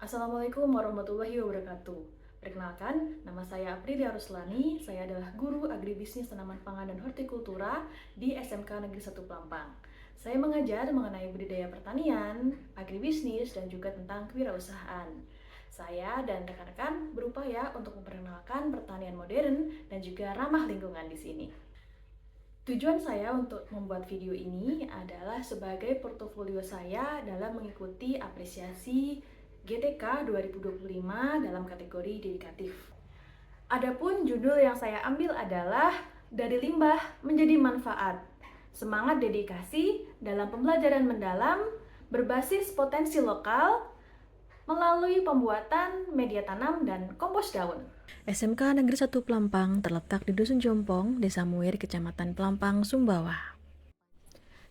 Assalamualaikum warahmatullahi wabarakatuh. Perkenalkan, nama saya Aprilia Ruslani. Saya adalah guru agribisnis tanaman pangan dan hortikultura di SMK Negeri 1 Pelampang. Saya mengajar mengenai budidaya pertanian, agribisnis, dan juga tentang kewirausahaan. Saya dan rekan-rekan berupaya untuk memperkenalkan pertanian modern dan juga ramah lingkungan di sini. Tujuan saya untuk membuat video ini adalah sebagai portofolio saya dalam mengikuti apresiasi GTK 2025 dalam kategori dedikatif. Adapun judul yang saya ambil adalah Dari Limbah Menjadi Manfaat. Semangat dedikasi dalam pembelajaran mendalam berbasis potensi lokal melalui pembuatan media tanam dan kompos daun. SMK Negeri 1 Pelampang terletak di Dusun Jompong, Desa Muir, Kecamatan Pelampang, Sumbawa.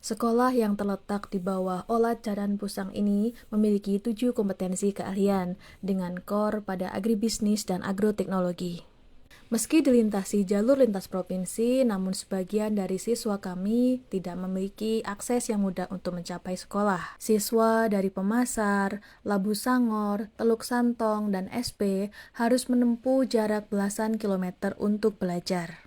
Sekolah yang terletak di bawah Olat Jaran Pusang ini memiliki 7 kompetensi keahlian dengan core pada agribisnis dan agroteknologi. Meski dilintasi jalur lintas provinsi, namun sebagian dari siswa kami tidak memiliki akses yang mudah untuk mencapai sekolah. Siswa dari Pemasar, Labu Sangor, Teluk Santong, dan SP harus menempuh jarak belasan kilometer untuk belajar.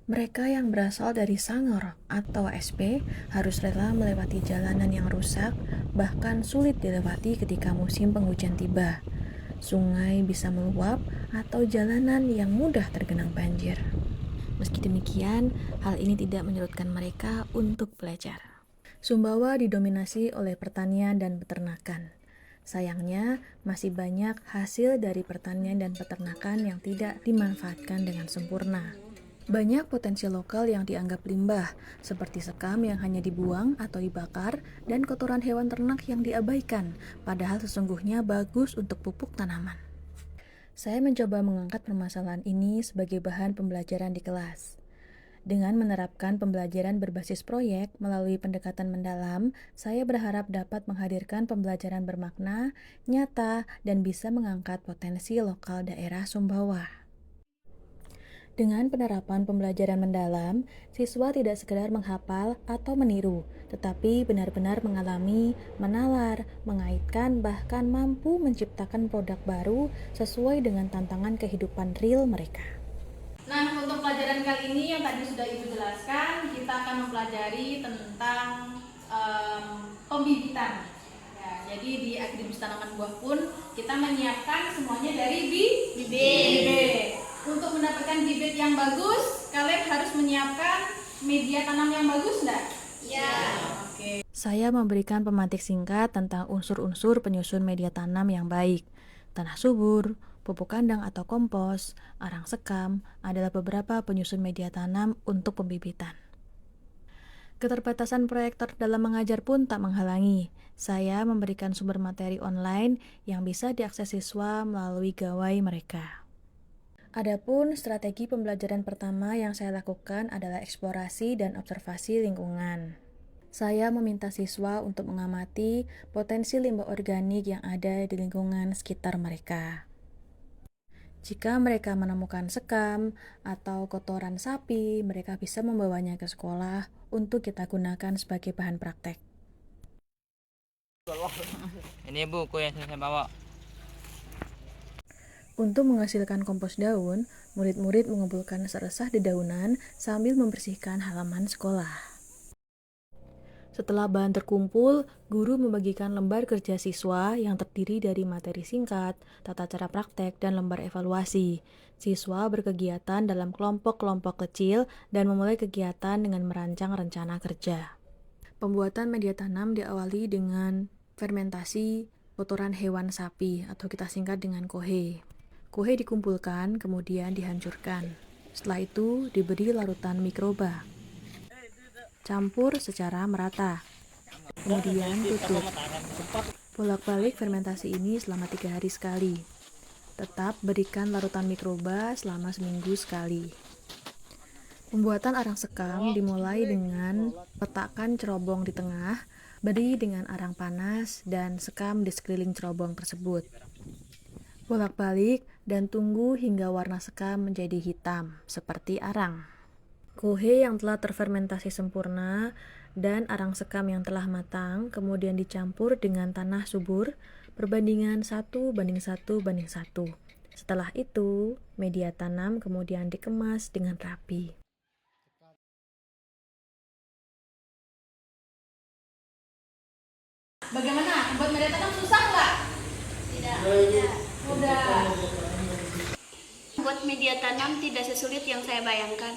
Mereka yang berasal dari Sangor atau SP harus rela melewati jalanan yang rusak, bahkan sulit dilewati ketika musim penghujan tiba. Sungai bisa meluap atau jalanan yang mudah tergenang banjir. Meski demikian, hal ini tidak menyurutkan mereka untuk belajar. Sumbawa didominasi oleh pertanian dan peternakan. Sayangnya, masih banyak hasil dari pertanian dan peternakan yang tidak dimanfaatkan dengan sempurna. Banyak potensi lokal yang dianggap limbah, seperti sekam yang hanya dibuang atau dibakar, dan kotoran hewan ternak yang diabaikan, padahal sesungguhnya bagus untuk pupuk tanaman. Saya mencoba mengangkat permasalahan ini sebagai bahan pembelajaran di kelas. Dengan menerapkan pembelajaran berbasis proyek melalui pendekatan mendalam, saya berharap dapat menghadirkan pembelajaran bermakna, nyata, dan bisa mengangkat potensi lokal daerah Sumbawa. Dengan penerapan pembelajaran mendalam, siswa tidak sekedar menghafal atau meniru, tetapi benar-benar mengalami, menalar, mengaitkan, bahkan mampu menciptakan produk baru sesuai dengan tantangan kehidupan real mereka. Nah, untuk pelajaran kali ini yang tadi sudah Ibu jelaskan, kita akan mempelajari tentang pembibitan. Ya, jadi di agribisnis tanaman buah pun kita menyiapkan semuanya dari bibit. Untuk mendapatkan bibit yang bagus, kalian harus menyiapkan media tanam yang bagus, enggak? Ya. Oke. Saya memberikan pemantik singkat tentang unsur-unsur penyusun media tanam yang baik. Tanah subur, pupuk kandang atau kompos, arang sekam adalah beberapa penyusun media tanam untuk pembibitan. Keterbatasan proyektor dalam mengajar pun tak menghalangi. Saya memberikan sumber materi online yang bisa diakses siswa melalui gawai mereka. Adapun strategi pembelajaran pertama yang saya lakukan adalah eksplorasi dan observasi lingkungan. Saya meminta siswa untuk mengamati potensi limbah organik yang ada di lingkungan sekitar mereka. Jika mereka menemukan sekam atau kotoran sapi, mereka bisa membawanya ke sekolah untuk kita gunakan sebagai bahan praktek. Ini buku yang saya bawa. Untuk menghasilkan kompos daun, murid-murid mengumpulkan seresah dedaunan sambil membersihkan halaman sekolah. Setelah bahan terkumpul, guru membagikan lembar kerja siswa yang terdiri dari materi singkat, tata cara praktek, dan lembar evaluasi. Siswa berkegiatan dalam kelompok-kelompok kecil dan memulai kegiatan dengan merancang rencana kerja. Pembuatan media tanam diawali dengan fermentasi kotoran hewan sapi atau kita singkat dengan kohe. Kohe dikumpulkan, kemudian dihancurkan. Setelah itu, diberi larutan mikroba. Campur secara merata. Kemudian tutup. Bolak-balik fermentasi ini selama 3 hari sekali. Tetap berikan larutan mikroba selama seminggu sekali. Pembuatan arang sekam dimulai dengan letakkan cerobong di tengah, beri dengan arang panas, dan sekam di sekeliling cerobong tersebut. Bolak-balik dan tunggu hingga warna sekam menjadi hitam, seperti arang. Kohe yang telah terfermentasi sempurna dan arang sekam yang telah matang kemudian dicampur dengan tanah subur, perbandingan 1:1:1. Setelah itu, media tanam kemudian dikemas dengan rapi. Bagaimana? Buat media tanam susah nggak? Tidak. Mudah. Buat media tanam tidak sesulit yang saya bayangkan.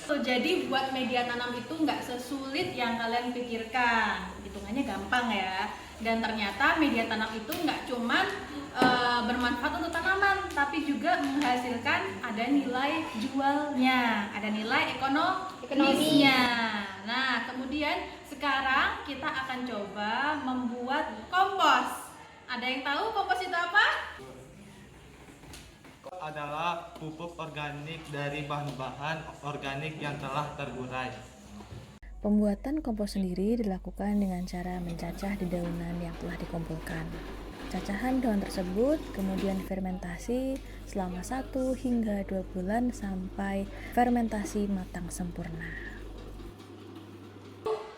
Jadi buat media tanam itu nggak sesulit yang kalian pikirkan. Hitungannya gampang ya. Dan ternyata media tanam itu nggak cuman bermanfaat untuk tanaman, tapi juga menghasilkan ada nilai jualnya, ada nilai ekonomisnya. Nah, kemudian sekarang kita akan coba membuat kompos. Ada yang tahu kompos itu apa? Adalah pupuk organik dari bahan-bahan organik yang telah terurai. Pembuatan kompos sendiri dilakukan dengan cara mencacah dedaunan yang telah dikumpulkan. Cacahan daun tersebut kemudian fermentasi selama 1 hingga 2 bulan sampai fermentasi matang sempurna.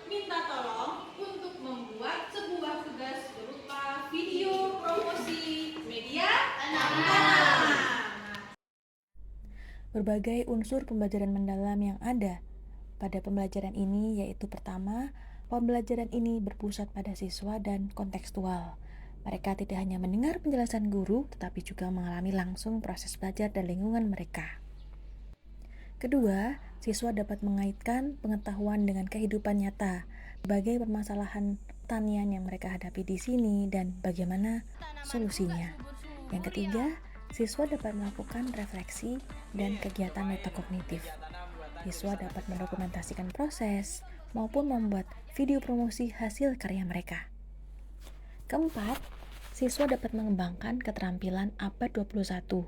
Minta tolong untuk membuat sebuah tugas berupa video promosi media tanam. Berbagai unsur pembelajaran mendalam yang ada pada pembelajaran ini yaitu pertama, pembelajaran ini berpusat pada siswa dan kontekstual. Mereka tidak hanya mendengar penjelasan guru, tetapi juga mengalami langsung proses belajar dan lingkungan mereka. Kedua, siswa dapat mengaitkan pengetahuan dengan kehidupan nyata, berbagai permasalahan pertanian yang mereka hadapi di sini dan bagaimana solusinya. Yang ketiga, siswa dapat melakukan refleksi dan kegiatan metakognitif. Siswa dapat mendokumentasikan proses maupun membuat video promosi hasil karya mereka. Keempat, siswa dapat mengembangkan keterampilan abad 21,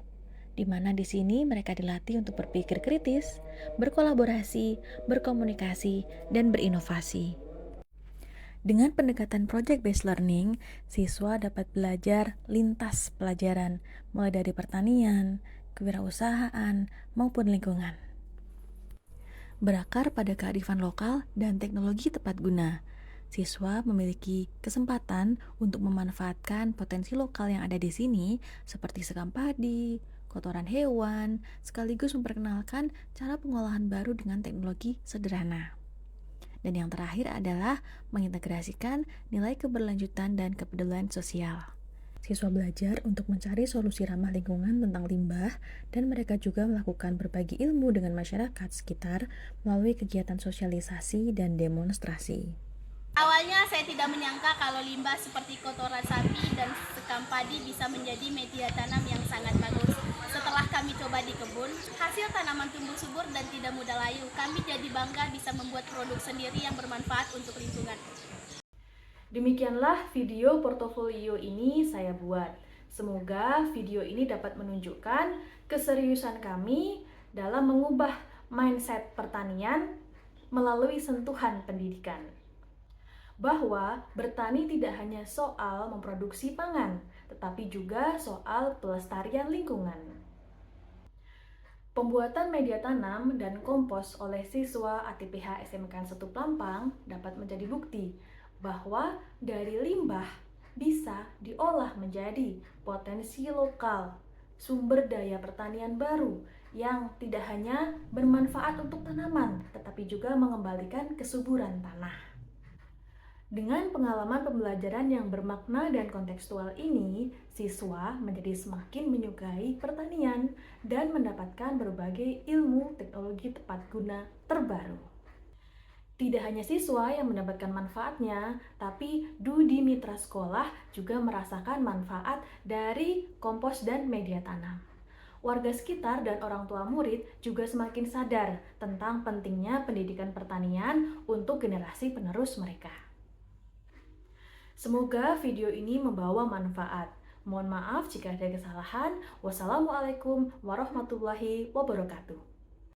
di mana di sini mereka dilatih untuk berpikir kritis, berkolaborasi, berkomunikasi, dan berinovasi. Dengan pendekatan project-based learning, siswa dapat belajar lintas pelajaran, mulai dari pertanian, kewirausahaan, maupun lingkungan. Berakar pada kearifan lokal dan teknologi tepat guna, siswa memiliki kesempatan untuk memanfaatkan potensi lokal yang ada di sini, seperti sekam padi, kotoran hewan, sekaligus memperkenalkan cara pengolahan baru dengan teknologi sederhana. Dan yang terakhir adalah mengintegrasikan nilai keberlanjutan dan kepedulian sosial. Siswa belajar untuk mencari solusi ramah lingkungan tentang limbah, dan mereka juga melakukan berbagi ilmu dengan masyarakat sekitar melalui kegiatan sosialisasi dan demonstrasi. Awalnya saya tidak menyangka kalau limbah seperti kotoran sapi dan sekam padi bisa menjadi media tanam yang sangat bagus. Setelah kami coba di kebun, hasil tanaman tumbuh subur dan tidak mudah layu. Kami jadi bangga bisa membuat produk sendiri yang bermanfaat untuk lingkungan. Demikianlah video portofolio ini saya buat. Semoga video ini dapat menunjukkan keseriusan kami dalam mengubah mindset pertanian melalui sentuhan pendidikan. Bahwa bertani tidak hanya soal memproduksi pangan, tetapi juga soal pelestarian lingkungan. Pembuatan media tanam dan kompos oleh siswa ATPH SMK 1 Pelampang dapat menjadi bukti bahwa dari limbah bisa diolah menjadi potensi lokal, sumber daya pertanian baru yang tidak hanya bermanfaat untuk tanaman, tetapi juga mengembalikan kesuburan tanah. Dengan pengalaman pembelajaran yang bermakna dan kontekstual ini, siswa menjadi semakin menyukai pertanian dan mendapatkan berbagai ilmu teknologi tepat guna terbaru. Tidak hanya siswa yang mendapatkan manfaatnya, tapi Dudi Mitra Sekolah juga merasakan manfaat dari kompos dan media tanam. Warga sekitar dan orang tua murid juga semakin sadar tentang pentingnya pendidikan pertanian untuk generasi penerus mereka. Semoga video ini membawa manfaat. Mohon maaf jika ada kesalahan. Wassalamualaikum warahmatullahi wabarakatuh.